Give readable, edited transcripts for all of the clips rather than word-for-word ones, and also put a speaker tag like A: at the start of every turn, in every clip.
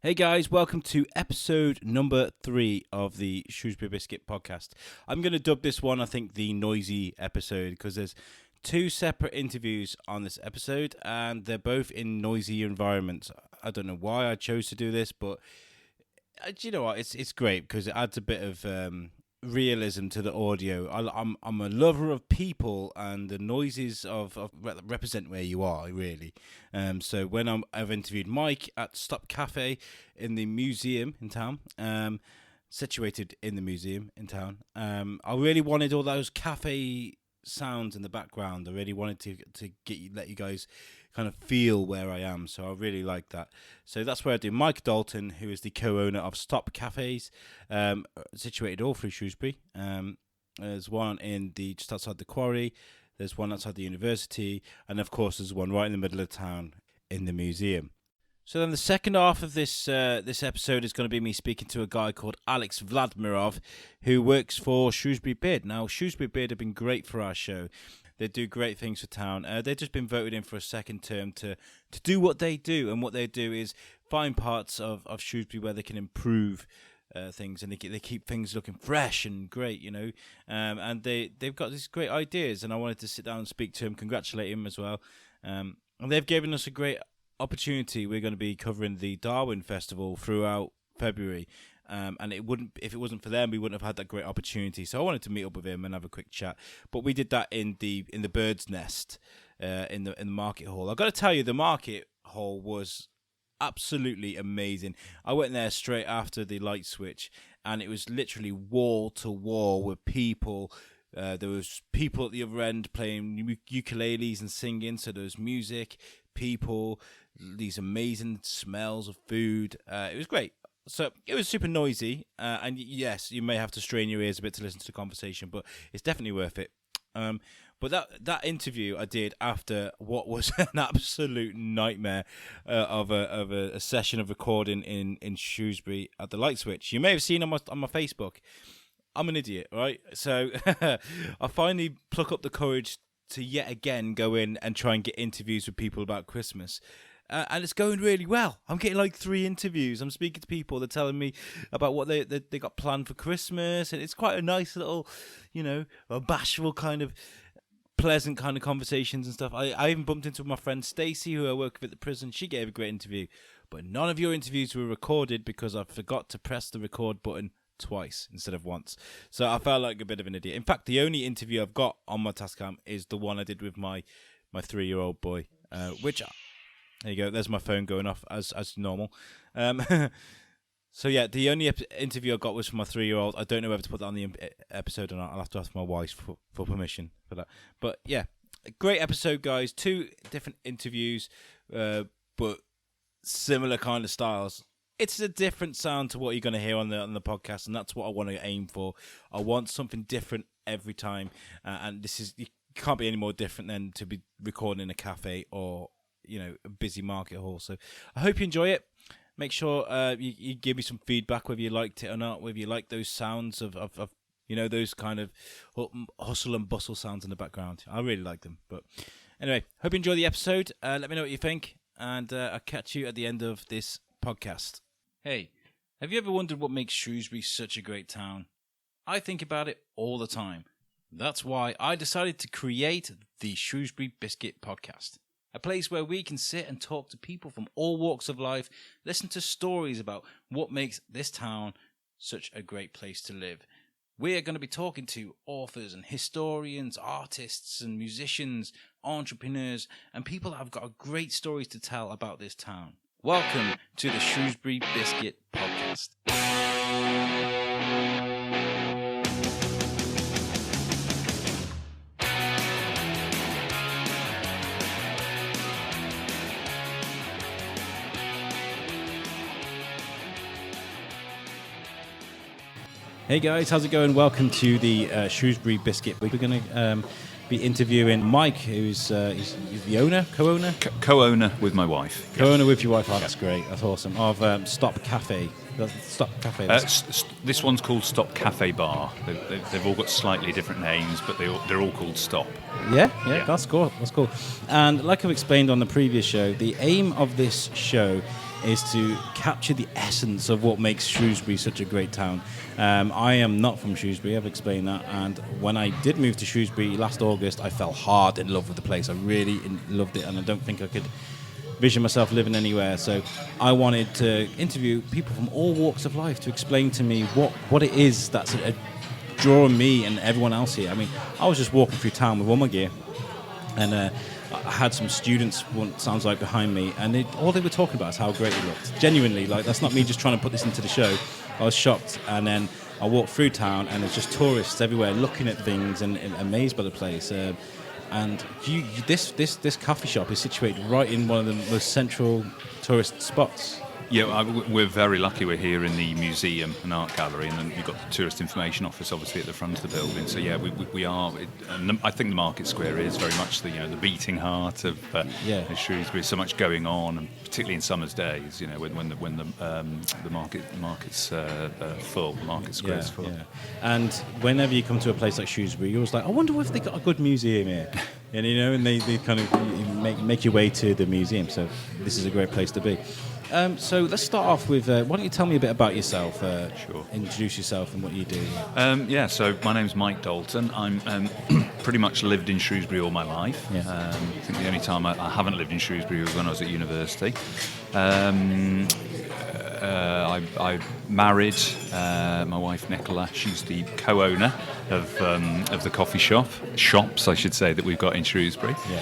A: Hey guys, welcome to episode number 3 of the Shrewsbury Biscuit podcast. I'm going to dub this one, I think, the noisy episode, because there's 2 separate interviews on this episode, and they're both in noisy environments. I don't know why I chose to do this, but you know what? It's great because it adds a bit of realism to the audio. I'm a lover of people, and the noises of represent where you are, really. So when I've interviewed Mike at Stop Cafe in the museum in town, situated in the museum in town, I really wanted all those cafe sounds in the background. I really wanted to let you guys kind of feel where I am, so I really like that. So that's where I do. Mike Dalton, who is the co-owner of Stop Cafes, situated all through Shrewsbury. There's one just outside the quarry, there's one outside the university, and of course there's one right in the middle of town in the museum. So then the second half of this episode is going to be me speaking to a guy called ALEKS VLADIMIROV, who works for Shrewsbury Bid. Now, Shrewsbury Bid have been great for our show. They do great things for town. They've just been voted in for a second term to do what they do. And what they do is find parts of Shrewsbury where they can improve things, and they keep things looking fresh and great, you know. And they've got these great ideas, and I wanted to sit down and speak to him, congratulate him as well. And they've given us a great opportunity. We're going to be covering the Darwin Festival throughout February. And if it wasn't for them, we wouldn't have had that great opportunity. So I wanted to meet up with him and have a quick chat. But we did that in the Bird's Nest, in the market hall. I've got to tell you, the market hall was absolutely amazing. I went there straight after the light switch, and it was literally wall to wall with people. There was people at the other end playing ukuleles and singing. So there was music, people, these amazing smells of food. It was great. So it was super noisy, and yes, you may have to strain your ears a bit to listen to the conversation, but it's definitely worth it. But that interview I did after what was an absolute nightmare of a session of recording in Shrewsbury at the Light Switch. You may have seen on my Facebook. I'm an idiot, right? So I finally pluck up the courage to yet again go in and try and get interviews with people about Christmas. And it's going really well. I'm getting like 3 interviews. I'm speaking to people. They're telling me about what they got planned for Christmas. And it's quite a nice little, you know, a bashful kind of pleasant kind of conversations and stuff. I even bumped into my friend Stacey, who I work with at the prison. She gave a great interview. But none of your interviews were recorded because I forgot to press the record button twice instead of once. So I felt like a bit of an idiot. In fact, the only interview I've got on my Tascam is the one I did with my 3-year-old boy, which... There you go. There's my phone going off as normal. So yeah, the only interview I got was from my 3-year-old. I don't know whether to put that on the episode or not. I'll have to ask my wife for permission for that. But yeah, a great episode, guys. 2 different interviews, but similar kind of styles. It's a different sound to what you're going to hear on the podcast, and that's what I want to aim for. I want something different every time, and you can't be any more different than to be recording in a cafe or, you know, a busy market hall. So I hope you enjoy it. Make sure you give me some feedback, whether you liked it or not, whether you like those sounds of you know, those kind of hustle and bustle sounds in the background. I really like them. But anyway, hope you enjoy the episode. Let me know what you think, and I'll catch you at the end of this podcast. Hey, have you ever wondered what makes Shrewsbury such a great town? I think about it all the time. That's why I decided to create the Shrewsbury Biscuit podcast. A place where we can sit and talk to people from all walks of life, listen to stories about what makes this town such a great place to live. We are going to be talking to authors and historians, artists and musicians, entrepreneurs, and people that have got great stories to tell about this town. Welcome to the Shrewsbury Biscuit podcast. Hey guys, how's it going? Welcome to the Shrewsbury Biscuit. We're going to be interviewing Mike, who's he's the owner, co-owner?
B: Co-owner with my wife.
A: Co-owner with your wife. Oh, that's great. That's awesome. Of Stop Cafe. Stop Cafe.
B: This one's called Stop Cafe Bar. They've all got slightly different names, but they're all called Stop.
A: Yeah, that's cool. That's cool. And like I've explained on the previous show, the aim of this show is to capture the essence of what makes Shrewsbury such a great town. I am not from Shrewsbury, I've explained that, and when I did move to Shrewsbury last August, I fell hard in love with the place. I really loved it, and I don't think I could vision myself living anywhere. So I wanted to interview people from all walks of life to explain to me what it is that's drawing me and everyone else here. I mean, I was just walking through town with all my gear, and I had some students, what sounds like, behind me, and all they were talking about is how great it looked. Genuinely, like, that's not me just trying to put this into the show. I was shocked, and then I walked through town, and there's just tourists everywhere looking at things and amazed by the place. And this coffee shop is situated right in one of the most central tourist spots.
B: Yeah, we're very lucky. We're here in the museum and art gallery, and then you've got the tourist information office, obviously, at the front of the building. So yeah, we are. And I think the market square is very much the beating heart of Shrewsbury. So much going on, and particularly in summer's days, when the market's full, the market square is full.
A: Yeah. And whenever you come to a place like Shrewsbury, you're always like, I wonder if they got a good museum here. And they kind of make your way to the museum. So this is a great place to be. So let's start off with, why don't you tell me a bit about yourself?
B: Sure.
A: Introduce yourself and what you do.
B: So my name's Mike Dalton. I'm pretty much lived in Shrewsbury all my life.
A: Yeah.
B: I think the only time I haven't lived in Shrewsbury was when I was at university. I married my wife Nicola. She's the co-owner of the coffee shops, I should say, that we've got in Shrewsbury.
A: Yeah.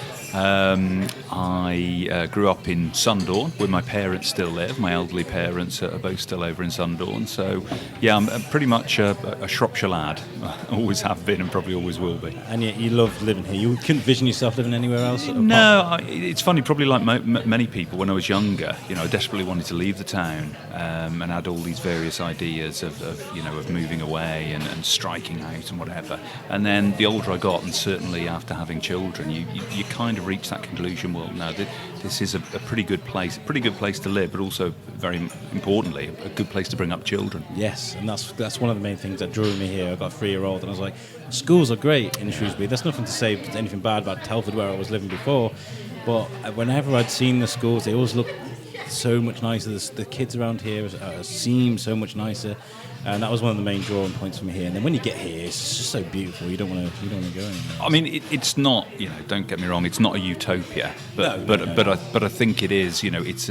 B: I grew up in Sundorne, where my parents still live. My elderly parents are both still over in Sundorne. So, yeah, I'm pretty much a Shropshire lad. Always have been and probably always will be.
A: And you love living here. You couldn't vision yourself living anywhere else?
B: No, it's funny. Probably like many people, when I was younger, I desperately wanted to leave the town and had all these various ideas of moving away and striking out and whatever. And then the older I got, and certainly after having children, you kind of reach that conclusion. Well, no, this is a pretty good place to live, but also, very importantly, a good place to bring up children.
A: Yes, and that's one of the main things that drew me here. I've got a 3-year-old, and I was like, schools are great in Shrewsbury. There's nothing to say anything bad about Telford, where I was living before, but whenever I'd seen the schools, they always looked so much nicer. The kids around here seem so much nicer, and that was one of the main drawing points for me here. And then when you get here, it's just so beautiful. You don't want to go anywhere.
B: I mean, it's not. Don't get me wrong. It's not a utopia, but I think it is. It's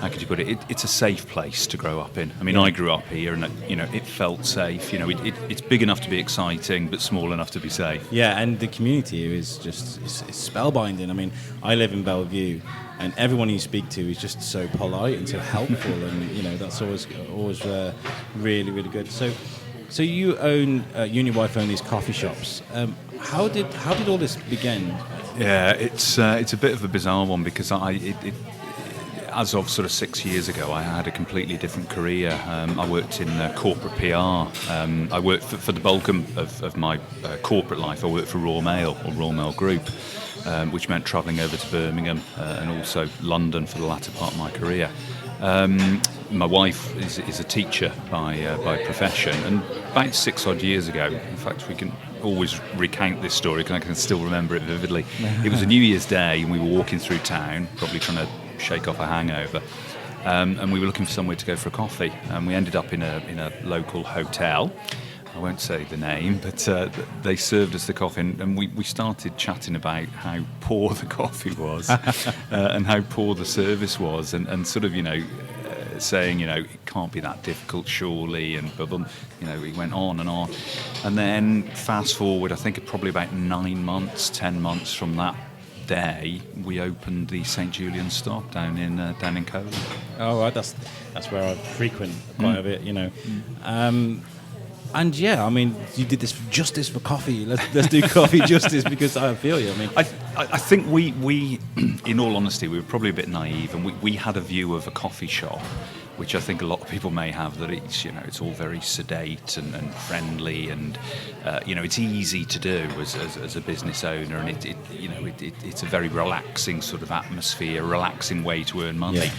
B: how could you put it? It's a safe place to grow up in. I mean, I grew up here, and it felt safe. It's big enough to be exciting, but small enough to be safe.
A: Yeah, and the community here is just it's spellbinding. I mean, I live in Bellevue, and everyone you speak to is just so polite and so helpful, and that's always really, really good. So you own, you and your wife own these coffee shops. How did all this begin?
B: Yeah, it's a bit of a bizarre one, because as of sort of 6 years ago, I had a completely different career. I worked in corporate PR. I worked for the bulk of my corporate life. I worked for Royal Mail, or Royal Mail Group, which meant travelling over to Birmingham and also London for the latter part of my career. My wife is a teacher by profession, and about 6 odd years ago, in fact, we can always recount this story because I can still remember it vividly. It was a New Year's Day, and we were walking through town, probably trying to shake off a hangover, and we were looking for somewhere to go for a coffee, and we ended up in a local hotel. I won't say the name, but they served us the coffee, and we started chatting about how poor the coffee was and how poor the service was, and sort of saying it can't be that difficult surely, and we went on, and then fast forward, I think probably about 10 months from that day, we opened the St Julian stop down in Coleman.
A: Oh, right, that's where I frequent quite a bit, And yeah, I mean, you did this justice for coffee. Let's do coffee justice, because I feel you. I mean,
B: I think we, in all honesty, we were probably a bit naive, and we had a view of a coffee shop, which I think a lot of people may have, that it's all very sedate and friendly, and it's easy to do as a business owner, and it's a very relaxing sort of atmosphere, relaxing way to earn money.
A: Yeah.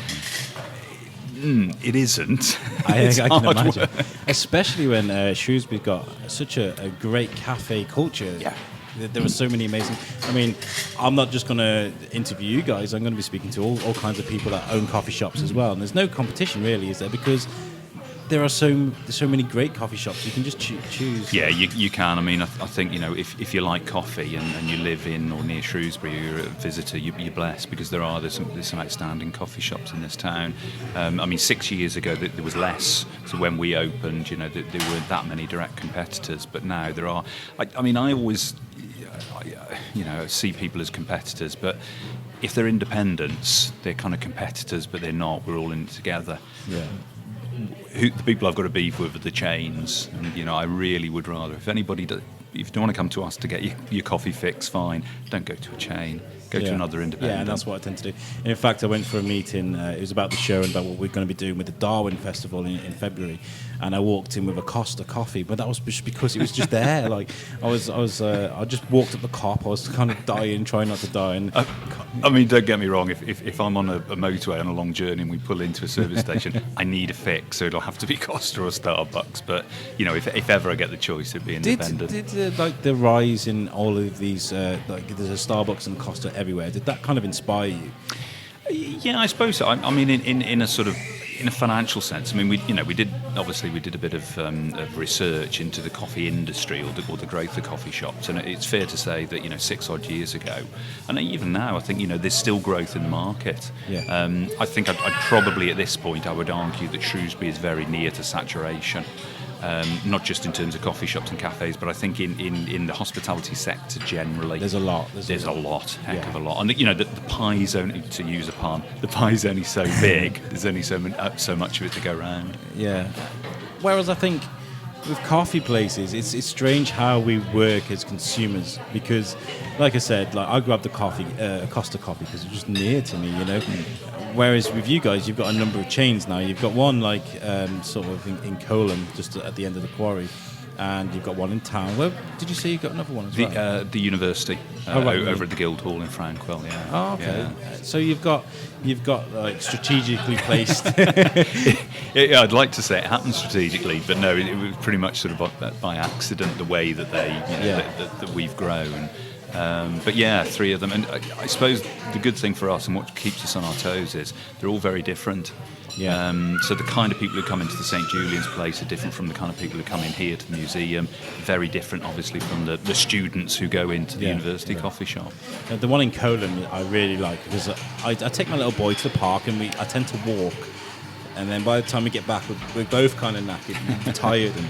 B: It isn't.
A: I can imagine, especially when Shrewsbury's got such a great cafe culture.
B: Yeah.
A: There are so many amazing. I mean, I'm not just going to interview you guys. I'm going to be speaking to all kinds of people that own coffee shops as well. And there's no competition really, is there? Because there's so many great coffee shops. You can just choose.
B: Yeah, you can. I mean, I think, if you like coffee and you live in or near Shrewsbury, you're a visitor, you're blessed, because there's some outstanding coffee shops in this town. I mean, 6 years ago there was less. So when we opened, there weren't that many direct competitors, but now there are. I always, see people as competitors, but if they're independents, they're kind of competitors, but they're not. We're all in it together.
A: Yeah.
B: The people I've got to beef with are the chains, and I really would rather, if you don't want to come to us to get your coffee fix, fine, don't go to a chain, go to another independent.
A: Yeah, and that's what I tend to do. And in fact, I went for a meeting, it was about the show and about what we're going to be doing with the Darwin Festival in February, and I walked in with a Costa coffee, but that was just because it was just there. Like I just walked up the cop, I was kind of dying, trying not to die. And
B: I mean, don't get me wrong, if I'm on a motorway on a long journey and we pull into a service station, I need a fix, so it'll have to be Costa or Starbucks. But if ever I get the choice, it'd be independent.
A: Did the rise in all of these, there's a Starbucks and Costa everywhere, did that kind of inspire you?
B: Yeah, I suppose so. I mean, in a sort of, in a financial sense. I mean, we did a bit of research into the coffee industry or the growth of coffee shops, and it's fair to say that 6 odd years ago, and even now, I think there's still growth in the market.
A: Yeah.
B: I think I'd probably at this point I would argue that Shrewsbury is very near to saturation. Not just in terms of coffee shops and cafes, but I think in the hospitality sector generally.
A: There's a lot.
B: There's a lot, heck of a lot. And the pie's only, to use a pun, the pie's only so big. There's only so much of it to go around.
A: Yeah. Whereas I think with coffee places, it's strange how we work as consumers, because, like I said, I grabbed the coffee, Costa coffee, because it's just near to me, Whereas with you guys, you've got a number of chains now. You've got one sort of in Colham, just at the end of the quarry, and you've got one in town. Where did you say you got another one as well?
B: The university, over at the Guildhall in Frankwell. Yeah.
A: Oh, okay. Yeah. So you've got strategically placed.
B: Yeah, I'd like to say it happened strategically, but no, it was pretty much sort of by accident the way that that we've grown. But yeah, 3 of them, and I suppose the good thing for us and what keeps us on our toes is they're all very different.
A: Yeah.
B: So the kind of people who come into the St Julian's place are different from the kind of people who come in here to the museum. Very different, obviously, from the students who go into the university coffee shop.
A: The one in Colham I really like, because I take my little boy to the park and I tend to walk, and then by the time we get back, we're both kind of knackered and tired. And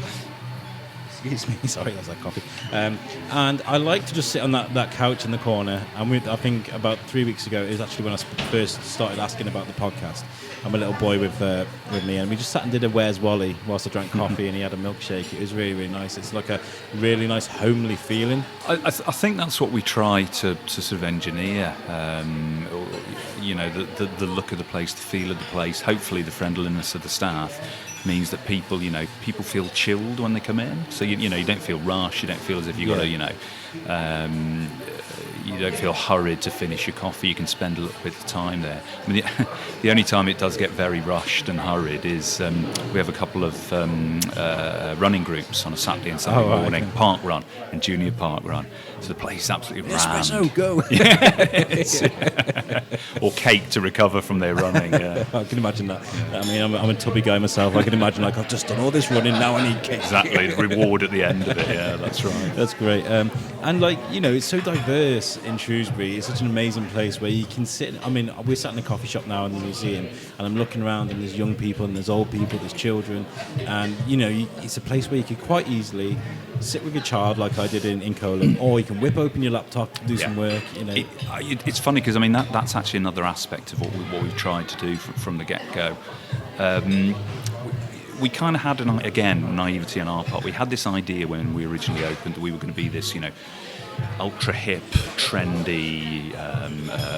A: excuse me, sorry, that's that coffee. And I like to just sit on that couch in the corner. And I think about 3 weeks ago is actually when I first started asking about the podcast. I'm a little boy with me, and we just sat and did a Where's Wally whilst I drank coffee, and he had a milkshake. It was really, really nice. It's like a really nice homely feeling.
B: I think that's what we try to sort of engineer. The look of the place, the feel of the place, hopefully the friendliness of the staff means that people feel chilled when they come in. So you don't feel rushed. You don't feel as if you got to you don't feel hurried to finish your coffee. You can spend a little bit of time there. I mean, the only time it does get very rushed and hurried is we have a couple of running groups on a Saturday and Sunday morning, okay. Park run and junior park run. So the place is absolutely rammed.
A: Espresso, go!
B: Or cake to recover from their running. Yeah.
A: I can imagine that. I mean, I'm a tubby guy myself. I can imagine, I've just done all this running, now I need cake.
B: Exactly, the reward at the end of it. Yeah, that's right.
A: That's great. And it's so diverse in Shrewsbury. It's such an amazing place where you can sit. I mean, we're sat in a coffee shop now in the museum, and I'm looking around, and there's young people, and there's old people, there's children, and it's a place where you could quite easily sit with your child, like I did in Colham, or you can whip open your laptop, do some work.
B: It's funny because that's actually another aspect of what we've tried to do from the get-go. We kind of had naivety on our part. We had this idea when we originally opened that we were going to be this, ultra hip, trendy,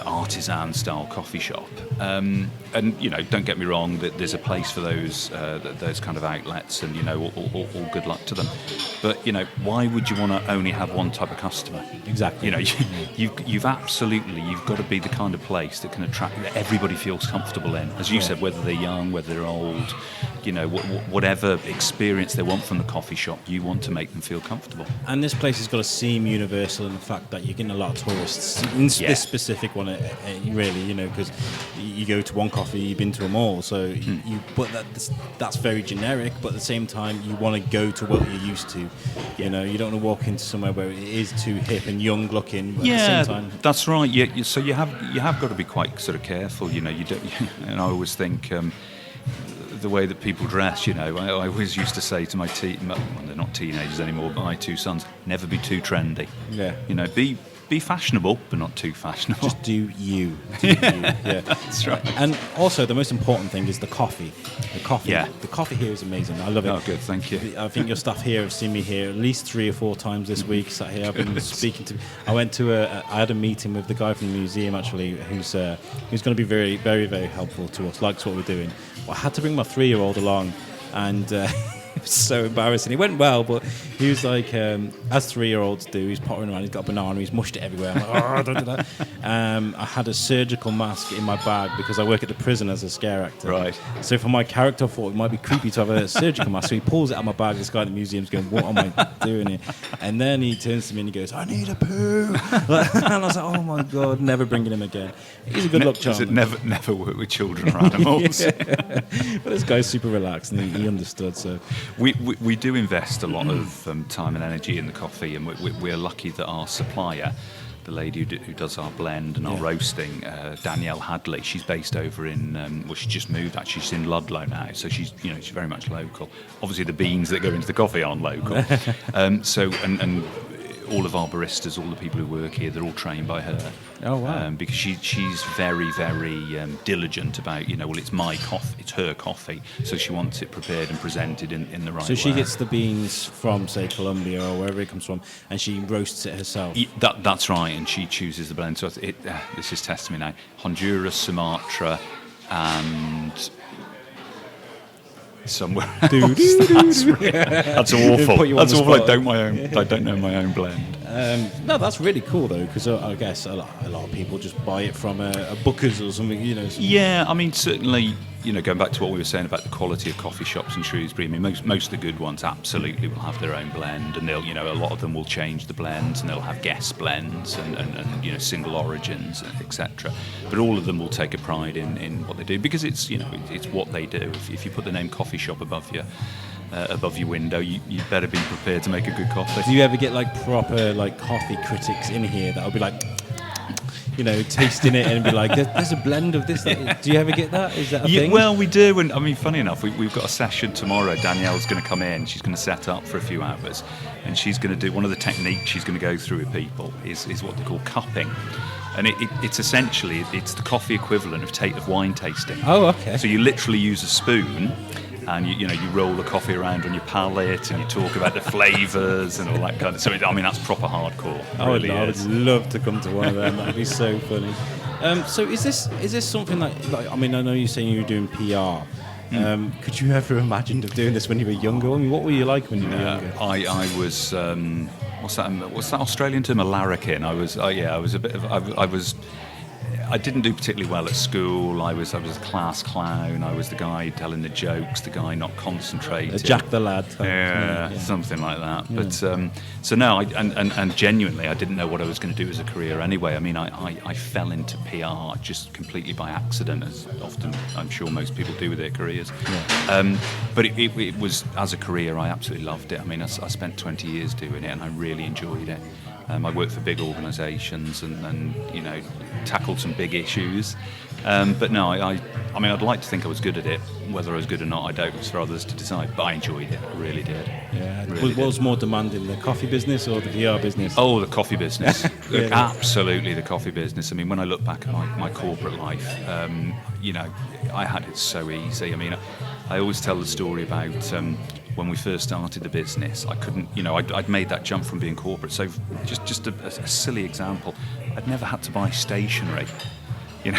B: artisan style coffee shop. And don't get me wrong, that there's a place for those kind of outlets, and all good luck to them. But why would you want to only have one type of customer?
A: Exactly.
B: You've got to be the kind of place that can attract, that everybody feels comfortable in. As you said, whether they're young, whether they're old, whatever experience they want from the coffee shop, you want to make them feel comfortable.
A: And this place has got to seem universal in the fact that you're getting a lot of tourists. In this specific one, really, because you go to one coffee, you've been to them all. So but that's very generic. But at the same time, you want to go to what you're used to. You don't want to walk into somewhere where it is too hip and young looking. But at the same time,
B: that's right. Yeah, so you have got to be quite sort of careful. You don't. And I always think. The way that people dress, I always used to say to they're not teenagers anymore, but my two sons, never be too trendy.
A: Yeah.
B: Be fashionable, but not too fashionable.
A: Just do you. Yeah.
B: That's right.
A: And also, the most important thing is the coffee. The coffee.
B: Yeah.
A: The coffee here is amazing. I love it.
B: Oh, good. Thank you.
A: I think your staff here have seen me here at least 3 or 4 times this week. Sat here, I've been speaking to. I went to I had a meeting with the guy from the museum actually, who's going to be very, very, very helpful to us. Likes what we're doing. Well, I had to bring my 3-year-old along, and. It was so embarrassing. It went well, but he was like, as 3-year-olds do, he's pottering around, he's got a banana, he's mushed it everywhere. I'm like, oh, don't do that. I had a surgical mask in my bag because I work at the prison as a scare actor.
B: Right.
A: So for my character, I thought it might be creepy to have a surgical mask. So he pulls it out of my bag. This guy at the museum's going, what am I doing here? And then he turns to me and he goes, I need a poo. And I was like, oh my God, never bringing him again. He's a good luck charm.
B: Does it never work with children or animals?
A: But this guy's super relaxed and he understood, so...
B: We do invest a lot of time and energy in the coffee, and we're lucky that our supplier, the lady who does our blend and our roasting, Danielle Hadley, she's based over in, she just moved actually, she's in Ludlow now, so she's very much local. Obviously the beans that go into the coffee aren't local. And all of our baristas, all the people who work here, they're all trained by her.
A: Oh wow!
B: Because she's very, very diligent about it's my coffee, it's her coffee, so she wants it prepared and presented in the right way.
A: So she gets the beans from say Colombia or wherever it comes from, and she roasts it herself.
B: That's right, and she chooses the blend. So this is testing me now. Honduras, Sumatra, and somewhere else. That's awful. That's awful. I don't know my own blend.
A: No, that's really cool though, because I guess a lot of people just buy it from a Booker's or something,
B: Yeah, I mean certainly, going back to what we were saying about the quality of coffee shops in Shrewsbury. I mean, most of the good ones absolutely will have their own blend, and they'll, a lot of them will change the blends, and they'll have guest blends and single origins, etc. But all of them will take a pride in what they do, because it's it's what they do. If you put the name coffee shop above your window, you better be prepared to make a good coffee.
A: Do you ever get proper coffee critics in here that'll be tasting it and be like, there's a blend of this? Do you ever get that? Is that a thing?
B: Well, we do, and I mean, funny enough, we've got a session tomorrow. Danielle's going to come in, she's going to set up for a few hours, and she's going to do one of the techniques she's going to go through with people is what they call cupping. And it's essentially, it's the coffee equivalent of wine tasting.
A: Oh, okay.
B: So you literally use a spoon, and you roll the coffee around on your palate, and you talk about the flavours and all that kind of. So that's proper hardcore.
A: I would love to come to one of them. That'd be so funny. So is this something I know you're saying you were doing PR. Could you ever imagined of doing this when you were younger? I mean, what were you like when you were younger?
B: I was. What's that Australian term? A larrikin. I was a bit of. I didn't do particularly well at school. I was a class clown. I was the guy telling the jokes, the guy not concentrating.
A: Jack the lad.
B: Something like that. Yeah. But so no, and genuinely, I didn't know what I was going to do as a career anyway. I mean, I fell into PR just completely by accident, as often I'm sure most people do with their careers. Yeah. But it was, as a career, I absolutely loved it. I mean, I spent 20 years doing it, and I really enjoyed it. I worked for big organisations and tackled some big issues. But no, I mean, I'd like to think I was good at it. Whether I was good or not, I don't. It's for others to decide. But I enjoyed it. I really did.
A: Yeah. What was more demanding, the coffee business or the PR business?
B: Oh, the coffee business.
A: Really?
B: Absolutely, the coffee business. I mean, when I look back at my corporate life, I had it so easy. I mean, I always tell the story about when we first started the business. I couldn't, I'd made that jump from being corporate. So just a silly example, I'd never had to buy stationery.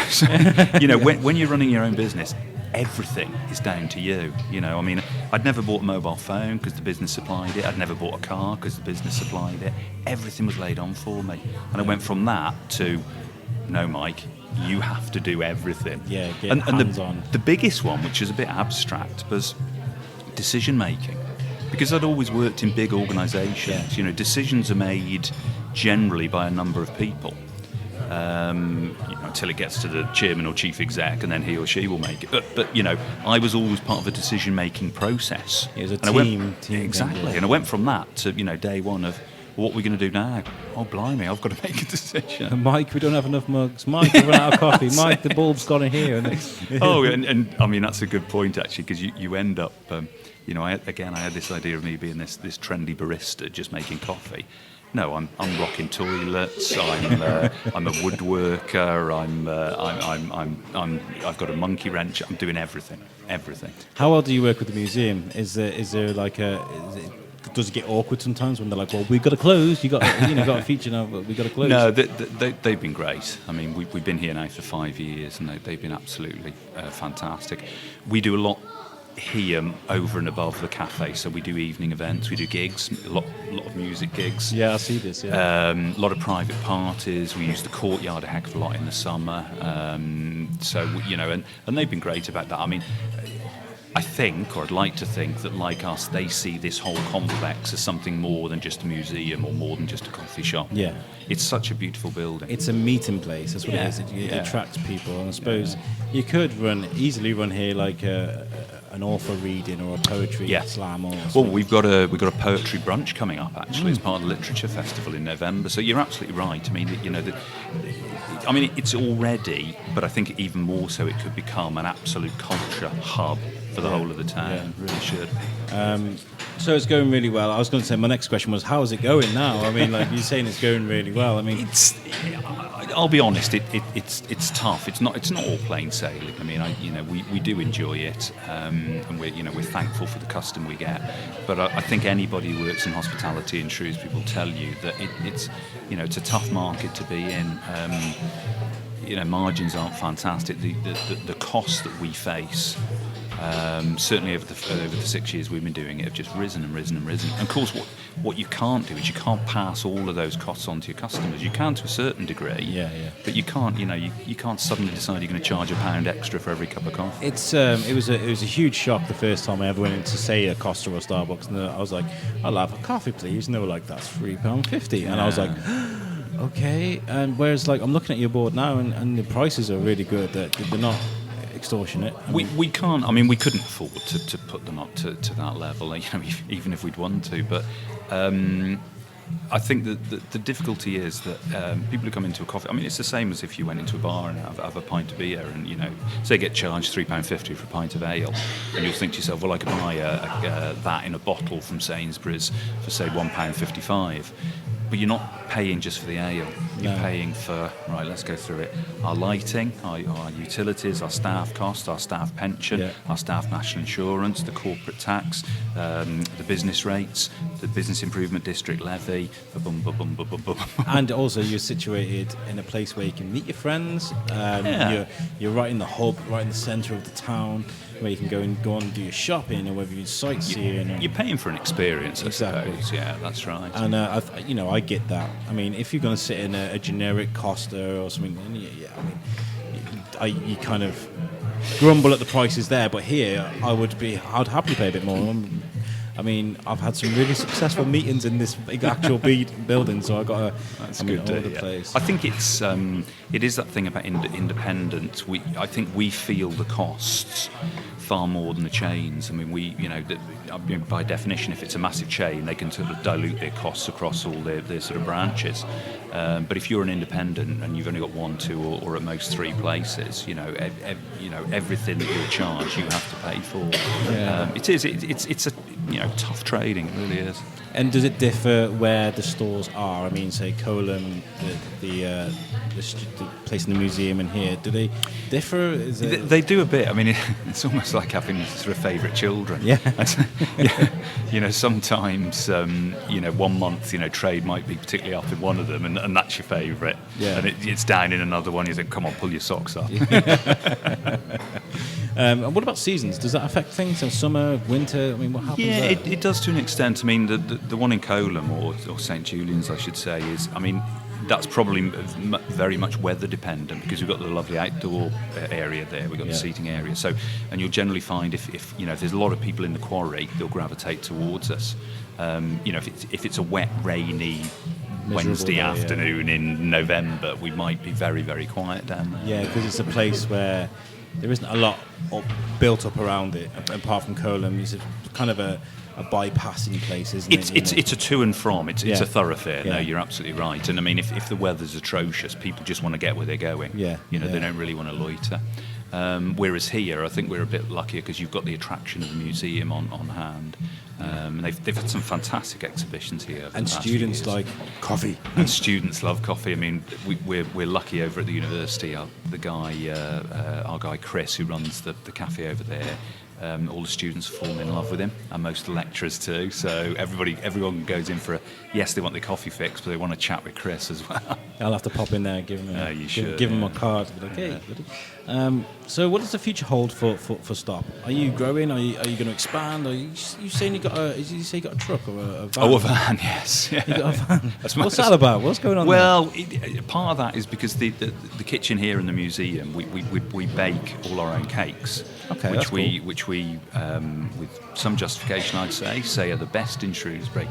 B: So, when you're running your own business, everything is down to you. You know, I mean, I'd never bought a mobile phone because the business supplied it. I'd never bought a car because the business supplied it. Everything was laid on for me. And I went from that to, no, Mike, you have to do everything.
A: Yeah, get
B: and
A: hands-on.
B: the biggest one, which is a bit abstract, was decision making. Because I'd always worked in big organisations. You know, decisions are made generally by a number of people. Until it gets to the chairman or chief exec, and then he or she will make it. But you know, I was always part of a decision-making process.
A: It was a
B: team
A: exactly.
B: Thing, yeah. And I went from that to, you know, day one of, what are we going to do now? Oh, blimey, I've got to make a decision.
A: Mike, we don't have enough mugs. Mike, we've run out of coffee. Mike, the bulb's gone in here.
B: and I mean, that's a good point, actually, because you end up, you know, I had this idea of me being this trendy barista just making coffee. No, I'm rocking toilets. I'm a woodworker. I've got a monkey wrench. I'm doing everything.
A: How well do you work with the museum? Is there like does it get awkward sometimes when they're like, well, we've got to close. You got a feature now, but we've got to close.
B: No, they've been great. I mean, we've been here now for 5 years, and they've been absolutely fantastic. We do a lot here over and above the cafe, so we do evening events, we do gigs, a lot of music gigs.
A: Yeah, I see this. Yeah,
B: a lot of private parties. We use the courtyard a heck of a lot in the summer. So you know, and they've been great about that. I mean, I think, or I'd like to think, that like us, they see this whole complex as something more than just a museum or more than just a coffee shop.
A: Yeah.
B: It's such a beautiful building.
A: It's a meeting place, that's what it is. It attracts people, and I suppose you could easily run here like an author reading or a poetry slam or something.
B: Well, we've got a poetry brunch coming up, actually, as part of the Literature Festival in November. So you're absolutely right. I mean, you know, it's already, but I think even more so, it could become an absolute culture hub for the whole of the town.
A: Yeah,
B: really should.
A: So it's going really well. I was going to say, my next question was, how is it going now? I mean, like you're saying, it's going really well. I mean,
B: I'll be honest. It's tough. It's not all plain sailing. I mean, we do enjoy it, and we're thankful for the custom we get. But I think anybody who works in hospitality in Shrewsbury will tell you that it's a tough market to be in. Margins aren't fantastic. The costs that we face. Certainly over the 6 years we've been doing it, have just risen and risen and risen. And of course, what you can't do is you can't pass all of those costs on to your customers. You can to a certain degree, but you can't. You can't suddenly decide you're going to charge £1 extra for every cup of coffee.
A: It was a huge shock the first time I ever went in to say a Costa or Starbucks, and I was like, "I'll have a coffee, please," and they were like, "That's £3.50," and I was like, "Okay." And whereas, like, I'm looking at your board now, and the prices are really good. They're not extortionate.
B: We can't. I mean, we couldn't afford to put them up to that level, even if we'd want to. But I think that the difficulty is that people who come into a coffee. I mean, it's the same as if you went into a bar and have a pint of beer, and say get charged £3.50 for a pint of ale, and you'll think to yourself, well, I could buy that in a bottle from Sainsbury's for say £1.55. But you're not paying just for the ale. You're paying for, right, let's go through it, our lighting, our utilities, our staff costs, our staff pension, our staff national insurance, the corporate tax, the business rates, the business improvement district levy,
A: and also you're situated in a place where you can meet your friends. You're right in the hub, right in the centre of the town, where you can go and do your shopping, or whether you're sightseeing.
B: You're paying for an experience, I suppose. Yeah, that's right.
A: And I get that. I mean, if you're going to sit in a generic Costa or something, you kind of grumble at the prices there. But here, I'd happily pay a bit more. I mean, I've had some really successful meetings in this big actual building, so I got to.
B: That's good.
A: All the place.
B: I think it is that thing about independence. I think we feel the costs far more than the chains. I mean, by definition, if it's a massive chain, they can sort of dilute their costs across all their sort of branches. But if you're an independent and you've only got 1, 2, or at most 3 places, everything that you're charged, you have to pay for.
A: Yeah.
B: It's a tough trading. It really is.
A: And does it differ where the stores are? I mean, say Colum, the place in the museum, and here, do they differ?
B: They do a bit. I mean, it's almost like having sort of favourite children.
A: Yeah.
B: Sometimes 1 month trade might be particularly up in one of them, and that's your favourite. Yeah. And it's down in another one. You think, come on, pull your socks up.
A: And what about seasons? Does that affect things? So summer, winter? I mean, what happens?
B: Yeah,
A: there?
B: it does to an extent. I mean, the one in Coleham, or St Julian's, I should say, is, I mean, that's probably very much weather dependent, because we've got the lovely outdoor area there, we've got the seating area. So, and you'll generally find if there's a lot of people in the quarry, they'll gravitate towards us. If it's a wet, rainy Wednesday afternoon in November, we might be very, very quiet down there.
A: Yeah, because it's a place where there isn't a lot built up around it, apart from Coleham. It's kind of a bypassing place, isn't it?
B: It's a to and from. It's a thoroughfare.
A: Yeah.
B: No, you're absolutely right. And I mean, if the weather's atrocious, people just want to get where they're going.
A: Yeah.
B: They don't really want to loiter. Whereas here, I think we're a bit luckier because you've got the attraction of the museum on hand. And they've had some fantastic exhibitions here.
A: And students like coffee.
B: And students love coffee. I mean, we're lucky over at the university. Our guy Chris, who runs the cafe over there, all the students have fallen in love with him, and most of the lecturers too. So everyone goes in for they want their coffee fix, but they want to chat with Chris as well.
A: I'll have to pop in there and give him a card. Be like, hey, buddy. So what does the future hold for Stop? Are you growing? Are you going to expand? Are you saying you got a truck or a van?
B: Oh, a van, yes. Yeah.
A: You got a van. What's that about? What's going on?
B: Well, part of that is because the kitchen here in the museum, we bake all our own cakes.
A: Okay,
B: which
A: that's
B: we
A: cool.
B: which we with some justification, I'd say are the best in Shrewsbury.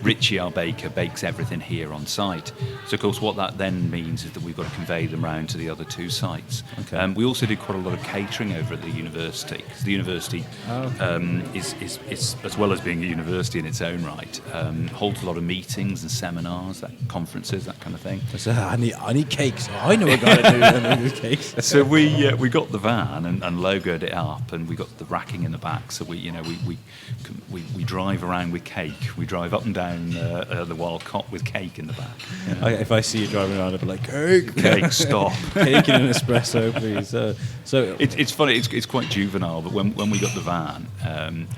B: Richie, our baker, bakes everything here on site. So of course what that then means is that we've got to convey them round to the other two sites.
A: Okay.
B: We also do quite a lot of catering over at the university, because the university is as well as being a university in its own right, holds a lot of meetings and seminars, conferences, that kind of thing.
A: So I need cakes. I know a guy to do cakes.
B: So we got the van and logoed it up, and we got the racking in the back. So we drive around with cake. We drive up and down the Wild Cot with cake in the back.
A: If I see you driving around, I'll be like,
B: cake, stop.
A: Cake and an espresso, please. So
B: it's funny. It's quite juvenile, but when we got the van,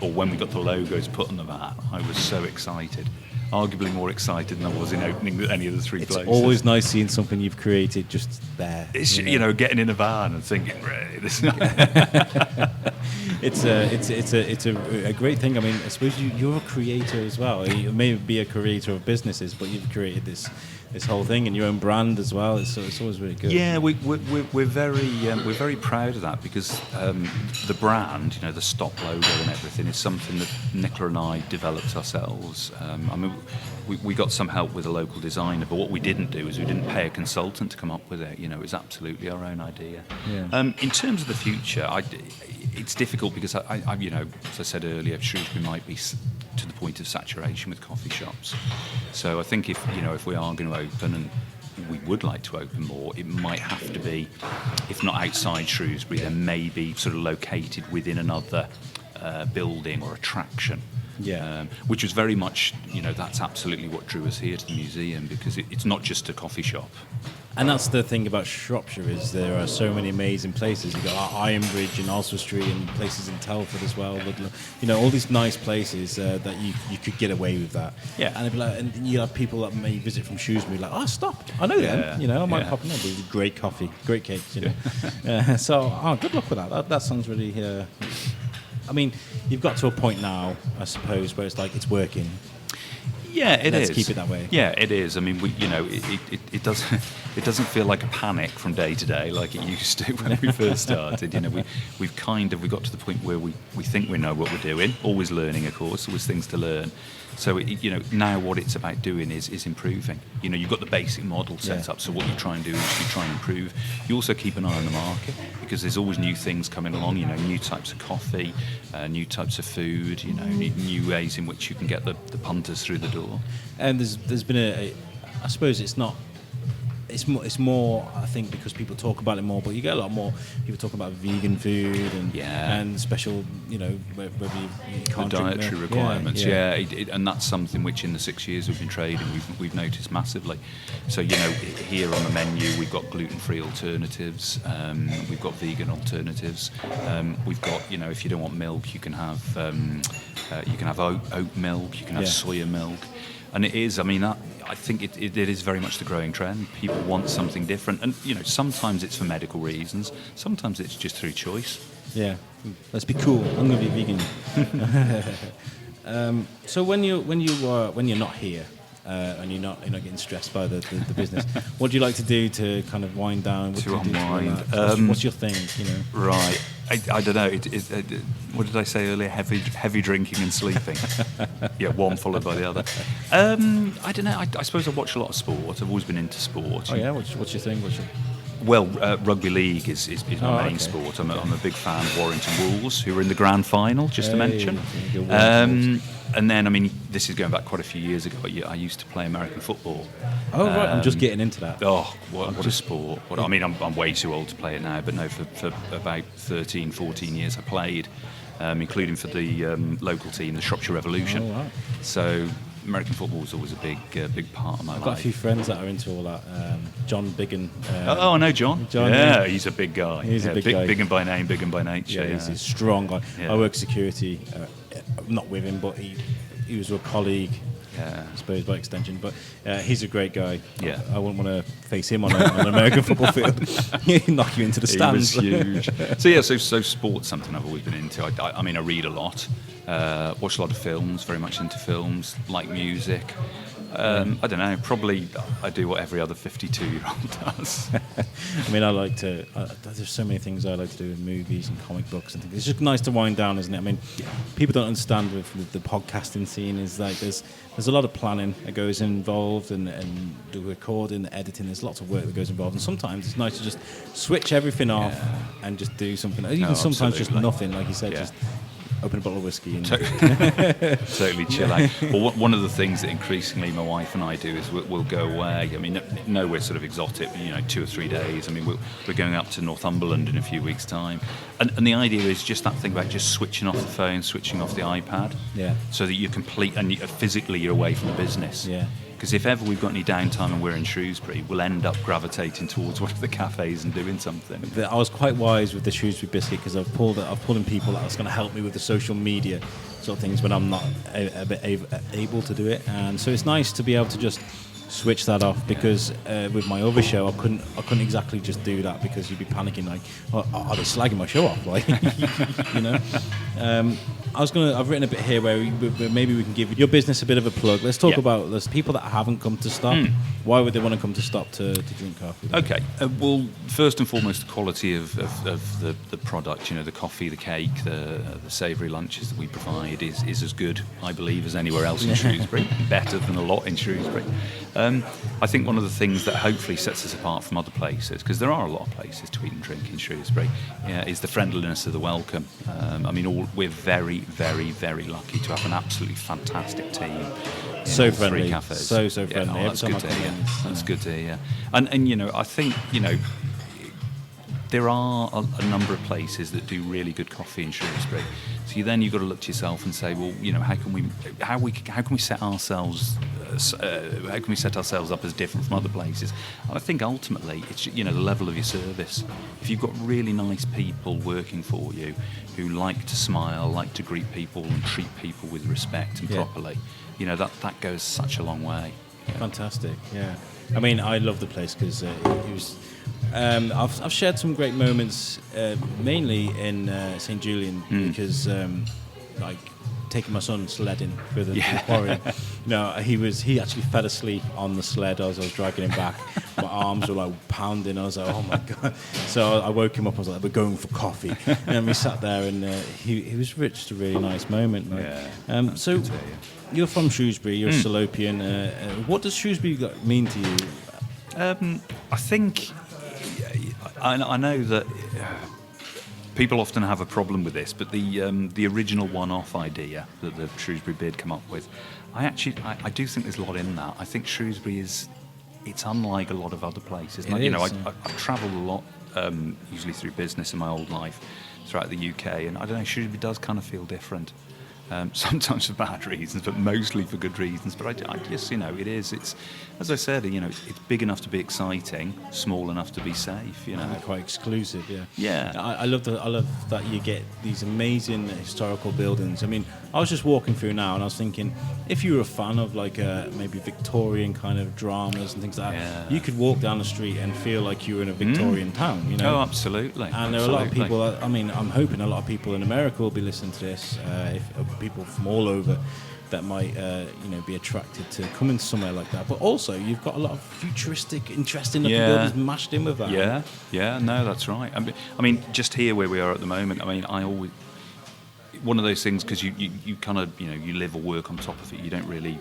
B: or when we got the logos put on the van, I was so excited. Arguably more excited than I was in opening any of the three places.
A: It's always nice seeing something you've created just there.
B: It's getting in a van and thinking, right, this.
A: It's a great thing. I mean, I suppose you're a creator as well. You may be a creator of businesses, but you've created this whole thing and your own brand as well. It's always really good.
B: Yeah, we're very proud of that, because the brand, the Stop logo and everything, is something that Nicola and I developed ourselves. I mean, we got some help with a local designer, but what we didn't do is we didn't pay a consultant to come up with it. It was absolutely our own idea.
A: Yeah.
B: In terms of the future, it's difficult because as I said earlier, Shrewsbury might be to the point of saturation with coffee shops. So I think if we are going to open, and we would like to open more, it might have to be, if not outside Shrewsbury, then maybe sort of located within another building or attraction.
A: Yeah.
B: Which was very much, that's absolutely what drew us here to the museum, because it's not just a coffee shop.
A: And that's the thing about Shropshire, is there are so many amazing places. You've got Ironbridge and Oswald Street, and places in Telford as well. All these nice places that you could get away with that.
B: Yeah.
A: And it'd be like, and you have people that may visit from Shrewsbury like, Stop, I know them. I might pop in there. There's great coffee, great cakes. So good luck with that. That sounds really. I mean, you've got to a point now, I suppose, where it's like it's working.
B: Yeah, it is.
A: Let's keep it that way.
B: Yeah, it is. I mean, it doesn't feel like a panic from day to day like it used to when we first started. We got to the point where we think we know what we're doing. Always learning, of course. Always things to learn. So now what it's about doing is improving. You've got the basic model set up. So what you try and do is you try and improve. You also keep an eye on the market, because there's always new things coming along. New types of coffee, new types of food. New ways in which you can get the punters through the door.
A: And there's been I suppose it's not. It's more, I think, because people talk about it more, but you get a lot more people talking about vegan food and special, whether you can't
B: the
A: drink
B: dietary
A: milk.
B: requirements. And that's something which in the 6 years we've been trading, we've noticed massively. So here on the menu we've got gluten-free alternatives, we've got vegan alternatives, we've got if you don't want milk, you can have oat milk, you can have soya milk. And it is, I think it is very much the growing trend. People want something different. And, sometimes it's for medical reasons. Sometimes it's just through choice.
A: Yeah, let's be cool. I'm gonna be vegan. So when you're not here and you're not getting stressed by the business, what do you like to do to kind of wind down? What
B: To
A: do you do
B: unwind.
A: what's your thing?
B: Right. I don't know. What did I say earlier? Heavy drinking and sleeping. Yeah, one followed by the other. I don't know. I suppose I watch a lot of sport. I've always been into sport.
A: Oh yeah, what's your thing?
B: Well, rugby league is my main sport. I'm a big fan of Warrington Wolves, who were in the grand final, just to mention. And then, I mean, this is going back quite a few years ago. I used to play American football.
A: Oh, right. I'm just getting into that.
B: Oh, what a sport. I mean, I'm way too old to play it now, but no, for about 13, 14 years I played, including for the local team, the Shropshire Revolution.
A: Oh, wow.
B: So American football was always a big part of my life.
A: I've got a few friends that are into all that. John Biggin.
B: I know John. Yeah, he's a big guy.
A: He's a big guy.
B: Big and by name, big and by nature.
A: Yeah, he's a strong guy.
B: Yeah.
A: I work security, not with him, but he was a colleague, I suppose, by extension. But he's a great guy.
B: Yeah.
A: I wouldn't want to face him on an American football field. He'd knock you into the stands.
B: He was huge. So sport's something I've always been into. I mean, I read a lot. Watch a lot of films, very much into films, like music. I don't know, probably I do what every other 52-year-old does.
A: I mean, I like to, there's so many things I like to do in movies and comic books and things. It's just nice to wind down, isn't it? I mean, people don't understand with the podcasting scene is like there's a lot of planning that goes involved and the recording, the editing, there's lots of work that goes involved. And sometimes it's nice to just switch everything off and just do something. Even sometimes just nothing, like you said, just open a bottle of whiskey and
B: totally chill out. Well, one of the things that increasingly my wife and I do is we'll go away. I mean, nowhere sort of exotic, 2 or 3 days. I mean, we're going up to Northumberland in a few weeks' time, and the idea is just that thing about just switching off the phone, switching off the iPad, so that you're complete and physically you're away from the business.
A: Yeah.
B: Because if ever we've got any downtime and we're in Shrewsbury, we'll end up gravitating towards one of the cafes and doing something.
A: I was quite wise with the Shrewsbury Biscuit because I've pulled in people that was going to help me with the social media sort of things when I'm not able to do it. And so it's nice to be able to just switch that off because with my other show I couldn't exactly just do that because you'd be panicking like, are they slagging my show off? Like, I've written a bit here where maybe we can give your business a bit of a plug. Let's talk about those people that haven't come to Stop. Why would they want to come to Stop to drink coffee?
B: Okay, well, first and foremost, the quality of the product, the coffee, the cake, the savoury lunches that we provide is as good, I believe, as anywhere else in Shrewsbury, better than a lot in Shrewsbury. I think one of the things that hopefully sets us apart from other places, because there are a lot of places to eat and drink in Shrewsbury, is the friendliness of the welcome. I mean, we're very, very, very lucky to have an absolutely fantastic team.
A: So friendly,
B: 3 cafes.
A: So friendly.
B: Yeah, that's good to hear. That's good to hear. And I think there are a number of places that do really good coffee in Shrewsbury. So you've got to look to yourself and say, well, how can we set ourselves up as different from other places? And I think ultimately it's the level of your service. If you've got really nice people working for you who like to smile, like to greet people and treat people with respect and properly, that goes such a long way. Yeah.
A: Fantastic. Yeah. I mean, I love the place because it was. I've shared some great moments, mainly in St. Julian, because like taking my son sledding for the quarry. He actually fell asleep on the sled as I was dragging him back. My arms were like pounding. I was like, oh my god! So I woke him up. I was like, we're going for coffee, and we sat there, and he was just a really nice moment. Like, so you're from Shrewsbury. You're a Salopian. What does Shrewsbury mean to you?
B: I think. I know that people often have a problem with this, but the original one-off idea that the Shrewsbury Bid come up with, I do think there's a lot in that. I think Shrewsbury it's unlike a lot of other places. I've travelled a lot, usually through business in my old life, throughout the UK, and I don't know, Shrewsbury does kind of feel different. sometimes for bad reasons, but mostly for good reasons. But I just, it's, as I said, it's big enough to be exciting, small enough to be safe,
A: Quite exclusive, yeah.
B: Yeah.
A: I love that you get these amazing historical buildings. I mean, I was just walking through now, and I was thinking, if you were a fan of like maybe Victorian kind of dramas and things like that, you could walk down the street and feel like you were in a Victorian town,
B: Oh, absolutely.
A: And there are a lot of people. I'm hoping a lot of people in America will be listening to this. If people from all over that might be attracted to coming somewhere like that, but also you've got a lot of futuristic, interesting looking buildings mashed in with that.
B: No, that's right. I mean, just here where we are at the moment, I always, one of those things, because you kind of you live or work on top of it, you don't really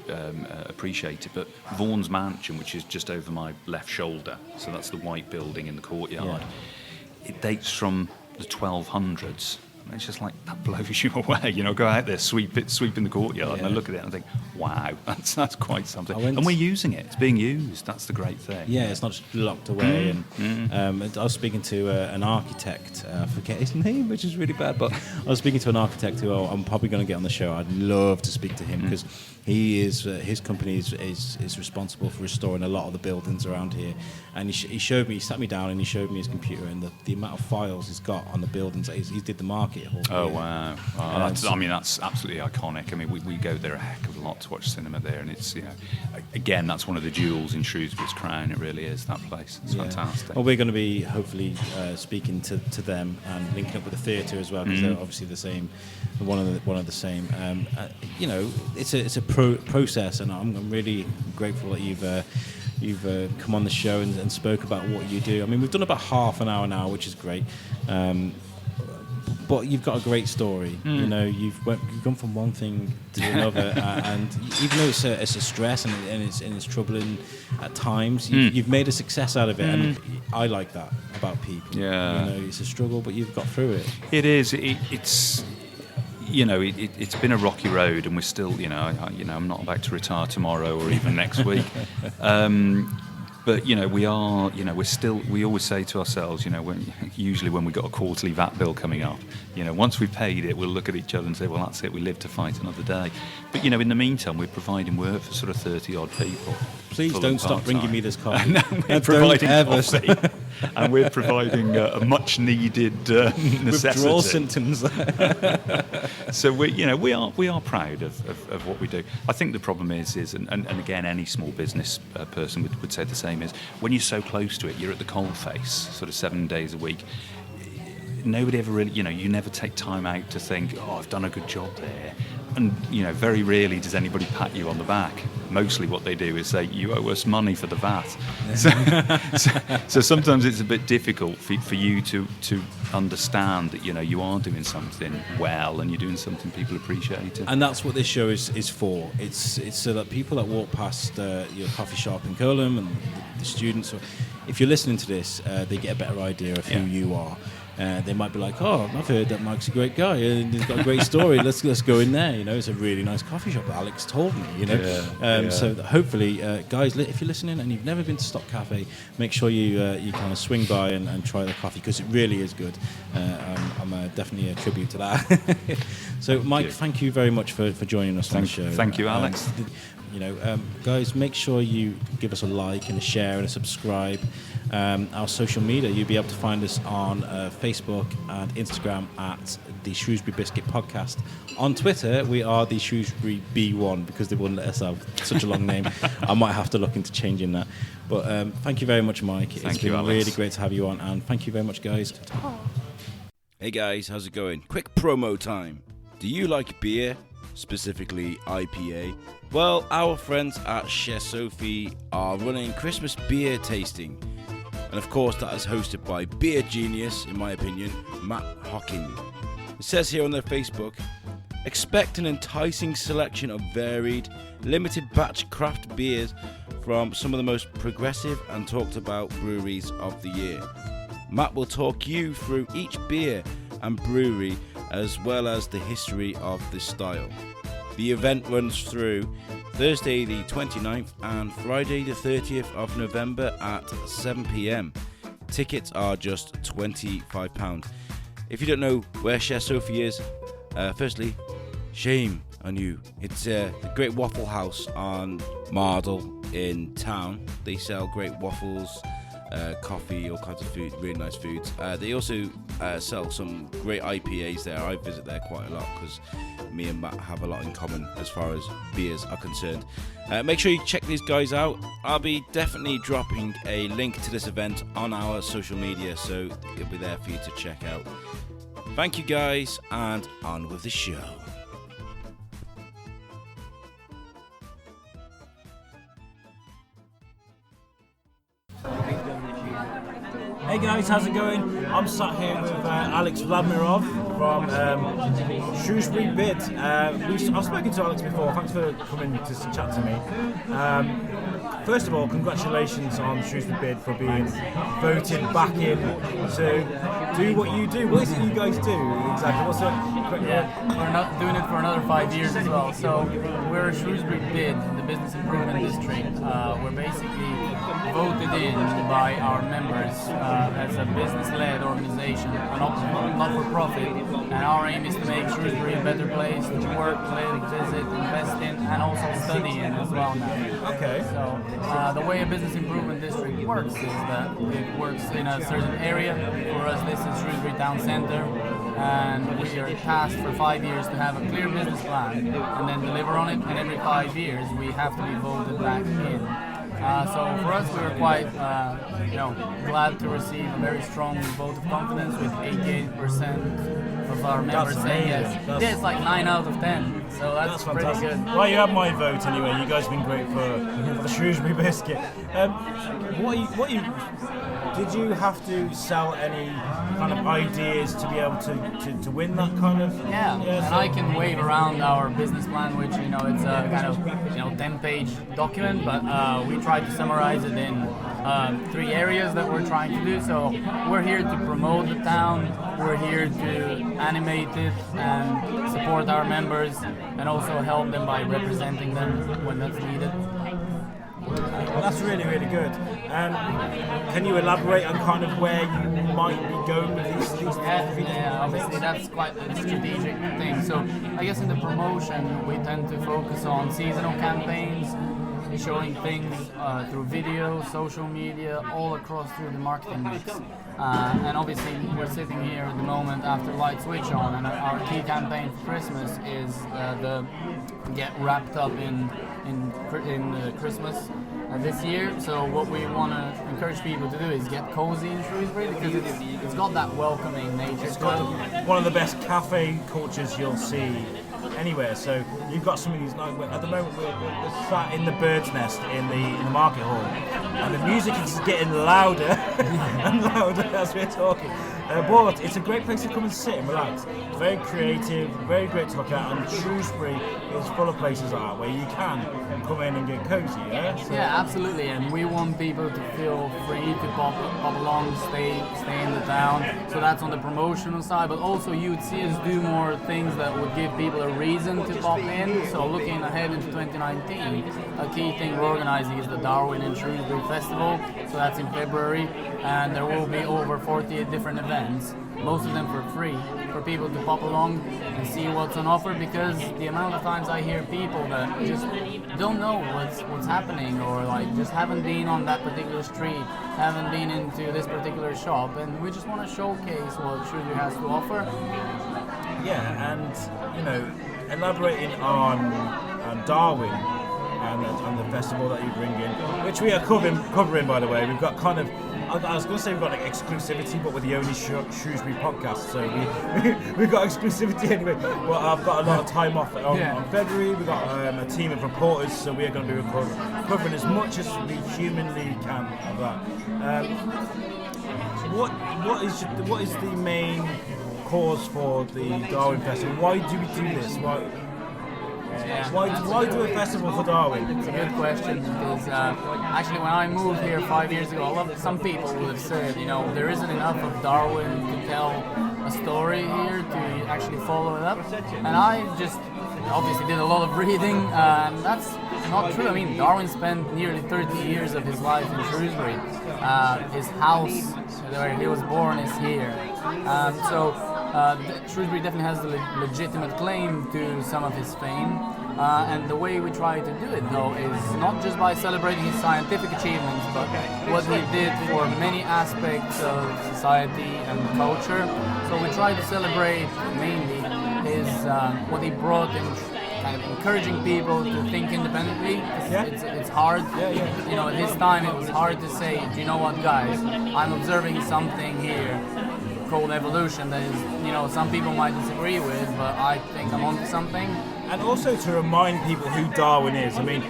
B: appreciate it. But Vaughan's Mansion, which is just over my left shoulder, so that's the white building in the courtyard, it dates from the 1200s. It's just like, that blows you away. Go out there, sweep in the courtyard, and I look at it and I think, wow, that's quite something. And we're using it. It's being used. That's the great thing.
A: Yeah, it's not just locked away. I was speaking to an architect. I forget his name, which is really bad, but I was speaking to an architect who I'm probably going to get on the show. I'd love to speak to him because he is his company is responsible for restoring a lot of the buildings around here. And he showed me, he sat me down and he showed me his computer and the amount of files he's got on the buildings. He did the market hall.
B: Oh, wow. That's absolutely iconic. I mean, we go there a heck of a lot to watch cinema there, and it's, again, that's one of the jewels in Shrewsbury's crown. It really is, that place. It's fantastic.
A: Well, we're going to be hopefully speaking to them and linking up with the theatre as well, because they're obviously the same, one of the same. It's a process, and I'm really grateful that you've come on the show and spoke about what you do. I mean, we've done about half an hour now, which is great. But you've got a great story. You've gone from one thing to another, and even though it's a stress and it's troubling at times, you've made a success out of it, and I like that about people.
B: Yeah,
A: it's a struggle, but you've got through it.
B: It is. It's been a rocky road, and we're still. I'm not about to retire tomorrow or even next week. But we are. We're still. We always say to ourselves, usually when we got a quarterly VAT bill coming up, once we've paid it, we'll look at each other and say, well, that's it. We live to fight another day. But in the meantime, we're providing work for sort of 30 odd people.
A: Please don't stop bringing me this coffee.
B: No, we're providing coffee, and we're providing a much needed necessity.
A: Withdrawal symptoms.
B: So we are proud of what we do. I think the problem is and again, any small business person would say the same, is when you're so close to it, you're at the coalface sort of 7 days a week. Nobody ever really, you never take time out to think, oh, I've done a good job there. And, very rarely does anybody pat you on the back. Mostly what they do is say, you owe us money for the VAT. So sometimes it's a bit difficult for you to understand that, you are doing something well and you're doing something people appreciate.
A: And that's what this show is for. It's so that people that walk past your coffee shop in Colham and the students, or if you're listening to this, they get a better idea of who you are. They might be like, oh, I've heard that Mike's a great guy and he's got a great story. Let's go in there. It's a really nice coffee shop that Alex told me. So hopefully, guys, if you're listening and you've never been to Stock Cafe, make sure you kind of swing by and try the coffee, because it really is good. I'm definitely a tribute to that. So, Mike, thank you very much for joining us on the show.
B: Thank you, Alex.
A: Guys, make sure you give us a like and a share and a subscribe. Our social media, you'll be able to find us on Facebook and Instagram at the Shrewsbury Biscuit Podcast. On Twitter, we are the Shrewsbury B1, because they wouldn't let us have such a long name. I might have to look into changing that. But thank you very much, Mike. It's been really great to have you on, and thank you very much, guys.
C: Hey guys, how's it going? Quick promo time. Do you like beer? Specifically IPA? Well, our friends at Chef Sophie are running Christmas beer tasting. And of course, that is hosted by beer genius, in my opinion, Matt Hocking. It says here on their Facebook, expect an enticing selection of varied, limited batch craft beers from some of the most progressive and talked about breweries of the year. Matt will talk you through each beer and brewery, as well as the history of this style. The event runs through Thursday the 29th and Friday the 30th of November at 7 p.m. Tickets are just £25. If you don't know where Chef Sophie is, firstly, Shame on you. It's a great waffle house on Mardle in town. They sell great waffles, coffee, all kinds of food, really nice foods. They also sell some great IPAs there. I visit there quite a lot because me and Matt have a lot in common as far as beers are concerned. Make sure you check these guys out. I'll be definitely dropping a link to this event on our social media, so it'll be there for you to check out. Thank you guys, and on with the show.
A: Hey guys, how's it going? I'm sat here with ALEKS VLADIMIROV from Shrewsbury Bid. I've spoken to Alex before. Thanks for coming to chat to me. First of all, congratulations on Shrewsbury Bid for being voted back in to do what you do. What is it you guys do exactly? What's
D: We're not doing it for another 5 years as well. So we're a Shrewsbury Bid, the business improvement district. We're basically voted in by our members as a business-led organization, not for profit, and our aim is to make Shrewsbury a better place to work, live, visit, invest in, and also study in as well now.
A: Okay.
D: So the way a business improvement district works is that it works in a certain area. For us, this is Shrewsbury Town Centre, and we are tasked for 5 years to have a clear business plan and then deliver on it, and every 5 years we have to be voted back in. So for us, we were quite, glad to receive a very strong vote of confidence with 88% of our members saying yes. Yeah, it's like 9 out of 10, so that's pretty
A: fantastic.
D: good.
A: Well, you have my vote anyway. You guys have been great for the Shrewsbury Biscuit. Did you have to sell any kind of ideas to be able to win that kind of?
D: Yeah, and I can wave around our business plan, which it's a kind of 10-page document, but we tried to summarize it in 3 areas that we're trying to do. So we're here to promote the town, we're here to animate it and support our members, and also help them by representing them when that's needed.
A: Well, that's really, really good. Can you elaborate on kind of where you might be going with these
D: Yeah, obviously that's quite a strategic thing. So I guess in the promotion we tend to focus on seasonal campaigns, showing things through video, social media, all across through the marketing mix. And obviously we're sitting here at the moment after Light Switch On, and our key campaign for Christmas is the Get Wrapped Up in Christmas this year. So what we want to encourage people to do is get cozy in Shrewsbury, because it's got that welcoming nature.
A: It's got one of the best cafe cultures you'll see anywhere. So you've got some of these, like at the moment we're sat in the bird's nest in the market hall, and the music is getting louder and louder as we're talking. But it's a great place to come and sit and relax. It's very creative, very great to look at, and Shrewsbury is full of places like that where you can come in and get cozy.
D: Yeah, absolutely, and we want people to feel free to pop along, stay in the town. So that's on the promotional side, but also you would see us do more things that would give people a reason to pop in. So looking ahead into 2019, a key thing we're organising is the Darwin and Shrewsbury Festival. So that's in February, and there will be over 48 different events, most of them for free, for people to pop along and see what's on offer, because the amount of times I hear people that just don't know what's happening, or like just haven't been on that particular street, haven't been into this particular shop, and we just want to showcase what Shrewsbury has to offer.
A: Yeah, and elaborating on Darwin and the festival that you bring in, which we are covering by the way. We've got kind of, I was going to say we've got like exclusivity, but we're the only Shrewsbury podcast, so we've got exclusivity anyway. Well, I've got a lot of time off on February. We've got a team of reporters, so we're going to be covering as much as we humanly can of that. What is the main cause for the Darwin Festival? Why do we do this? Why do a festival for Darwin?
D: It's a good question, because actually when I moved here 5 years ago, some people would have said, there isn't enough of Darwin to tell a story here to actually follow it up. And I just obviously did a lot of reading, and that's not true. I mean, Darwin spent nearly 30 years of his life in Shrewsbury. His house where he was born is here. So Shrewsbury definitely has the legitimate claim to some of his fame. And the way we try to do it, though, is not just by celebrating his scientific achievements, but what he did for many aspects of society and culture. So we try to celebrate mainly his what he brought in, kind of encouraging people to think independently. It's hard. You know, at his time it was hard to say, do you know what, guys, I'm observing something here called evolution that is, you know, some people might disagree with, but I think I'm onto something.
A: And also to remind people who Darwin is. I mean,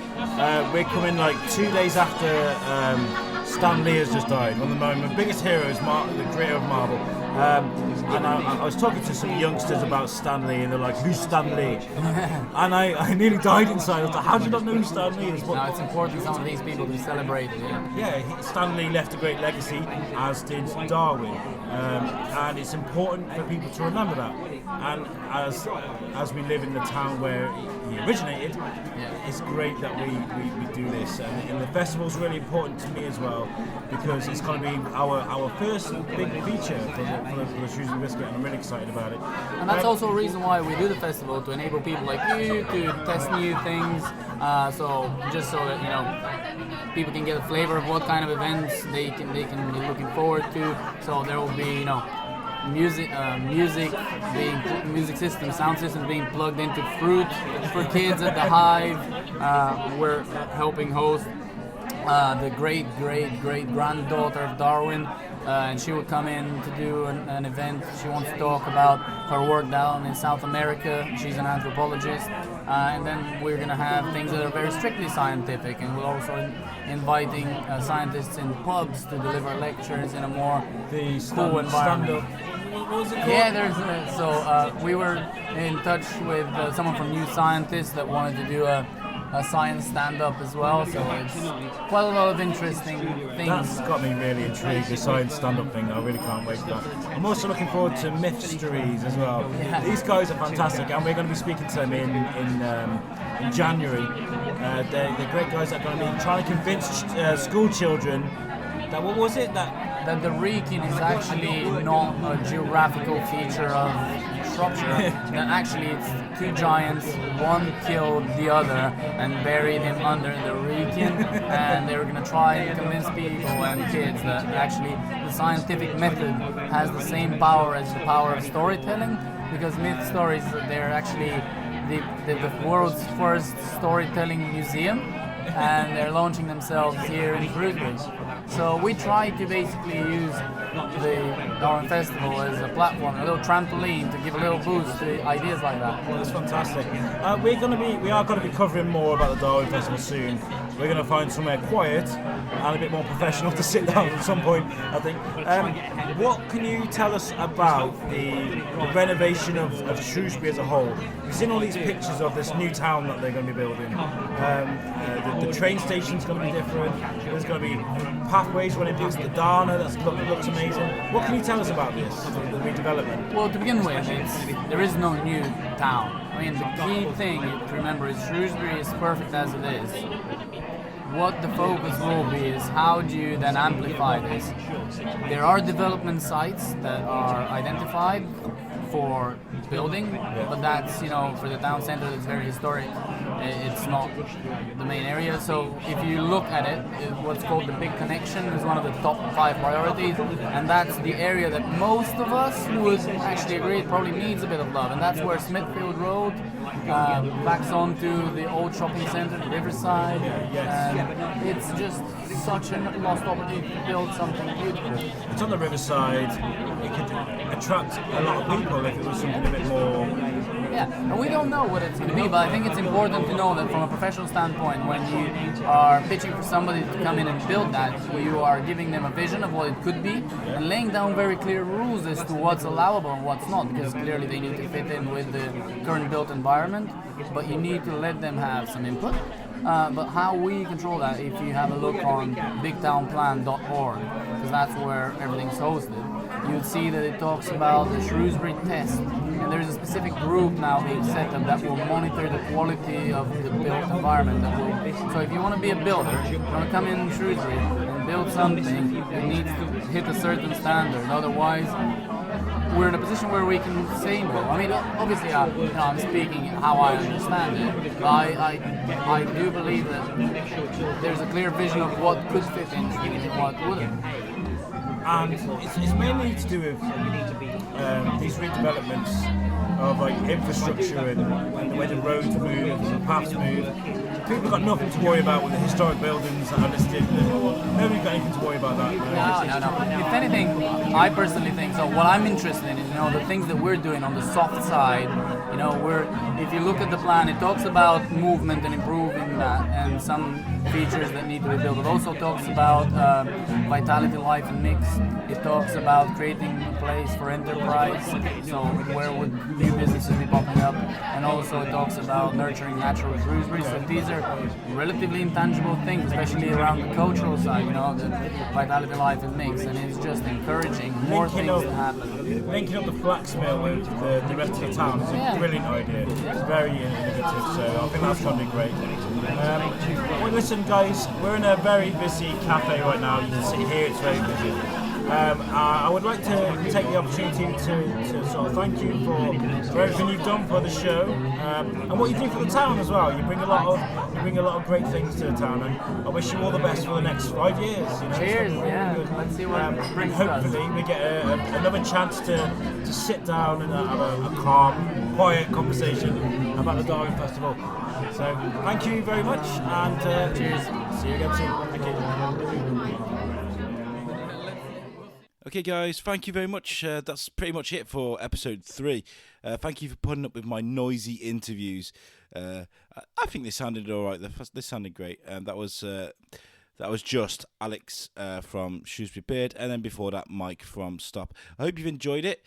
A: we're coming like 2 days after Stan Lee has just died, one of my biggest heroes, the creator of Marvel. And I was talking to some youngsters about Stan Lee, and they're like, who's Stan Lee? And I nearly died inside. I was like, how do you not know who Stan Lee is?
D: No, it's important some of these people to celebrate it.
A: Stan Lee left a great legacy, as did Darwin. And it's important for people to remember that. And as we live in the town where he originated, it's great that we do this. And the festival's really important to me as well, because it's going to be our first big feature for the Shrewsbury Biscuit, and I'm really excited about it.
D: And that's also a reason why we do the festival, to enable people like you to test new things, so that, you know, people can get a flavor of what kind of events they can be looking forward to. So there will be, you know, music system, sound system being plugged into fruit for kids at the Hive. We're helping host the great granddaughter of Darwin, and she will come in to do an event. She wants to talk about her work down in South America. She's an anthropologist. And then we're going to have things that are very strictly scientific, and we're also inviting scientists in pubs to deliver lectures in a more cool environment.
A: What was it called?
D: Yeah, we were in touch with someone from New Scientist that wanted to do a science stand-up as well, so it's quite a lot of interesting things.
A: That's got me really intrigued, the science stand-up thing. I really can't wait for that. I'm also looking forward to Mythstories as well.
D: Yeah.
A: These guys are fantastic, and we're going to be speaking to them in January. They're great guys that are going to be trying to convince school children that, what was it,
D: that the Wrekin is actually not a geographical feature of Shropshire. That actually it's two giants, one killed the other and buried him under the Wrekin, and they were going to try and convince people and kids that actually the scientific method has the same power as the power of storytelling, because myth stories, they're actually the world's first storytelling museum, and they're launching themselves here in Shrewsbury. So we try to basically use the Darwin Festival as a platform, a little trampoline to give a little boost to ideas like that.
A: Well, that's fantastic. We are going to be covering more about the Darwin Festival soon. We're going to find somewhere quiet and a bit more professional to sit down at some point, I think. What can you tell us about the renovation of Shrewsbury as a whole? We've seen all these pictures of this new town that they're going to be building. The train station's going to be different. There's going to be pathways running past the Dana. That looks amazing. What can you tell us about this, the redevelopment?
D: Well, to begin with, there is no new town. I mean, the key thing to remember is Shrewsbury is perfect as it is. What the focus will be is how do you then amplify this? There are development sites that are identified for building, but that's, for the town center that's very historic. It's not the main area. So if you look at it, what's called the Big Connection is one of the top 5 priorities, and that's the area that most of us would actually agree it probably needs a bit of love, and that's where Smithfield Road backs onto the old shopping center, the Riverside, and it's just such a lost opportunity to build something beautiful.
A: It's on the Riverside. It could attract a lot of people if it was something a bit more...
D: Yeah, and we don't know what it's going to be, but I think it's important to know that from a professional standpoint, when you are pitching for somebody to come in and build that, you are giving them a vision of what it could be and laying down very clear rules as to what's allowable and what's not, because clearly they need to fit in with the current built environment, but you need to let them have some input. But how we control that, if you have a look on bigtownplan.org, because that's where everything's hosted, you'll see that it talks about the Shrewsbury test. And there's a specific group now being set up that will monitor the quality of the built environment. So if you want to be a builder, you want to come in Shrewsbury and build something, it needs to hit a certain standard. Otherwise, we're in a position where we can say more. I mean, obviously, I'm speaking how I understand it, but I do believe that there's a clear vision of what could fit in Sweden and what wouldn't.
A: And it's mainly to do with these redevelopments of like infrastructure and the way the roads move and the paths move. People got nothing to worry about with the historic buildings that are listed. Nobody's got anything to worry about that.
D: No. If anything, I personally think so. What I'm interested in is, the things that we're doing on the soft side. If you look at the plan, it talks about movement and improving that, and some features that need to be built. It also talks about vitality, life, and mix. It talks about creating a place for enterprise, so where would new businesses be popping up, and also it talks about nurturing natural Shrewsbury. So these are relatively intangible things, especially around the cultural side, the vitality, life, and mix, and it's just encouraging more things to happen.
A: Linking up the flax mill with the rest of the town is a brilliant idea. It's very innovative, so I think that's going to be great. Well, listen, guys, we're in a very busy cafe right now. You can see here it's very busy. I would like to take the opportunity to sort of thank you for everything you've done for the show and what you do for the town as well. You bring a lot of great things to the town, and I wish you all the best for the next 5 years.
D: Cheers! Let's see what brings us.
A: Hopefully, we get another chance to sit down and have a calm, quiet conversation about the Darwin Festival. So, thank you very much, and
D: cheers.
A: See you again soon. Thank you.
C: Okay, guys, thank you very much. That's pretty much it for episode 3. Thank you for putting up with my noisy interviews. I think they sounded all right. They sounded great. That was just Alex from Shrewsbury Beard, and then before that, Mike from Stop. I hope you've enjoyed it.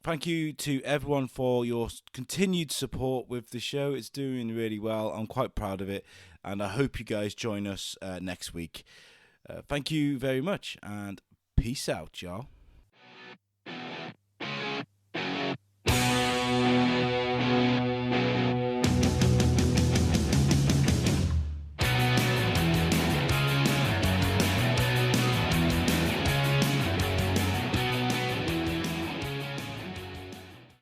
C: Thank you to everyone for your continued support with the show. It's doing really well. I'm quite proud of it, and I hope you guys join us next week. Thank you very much, and peace out, y'all.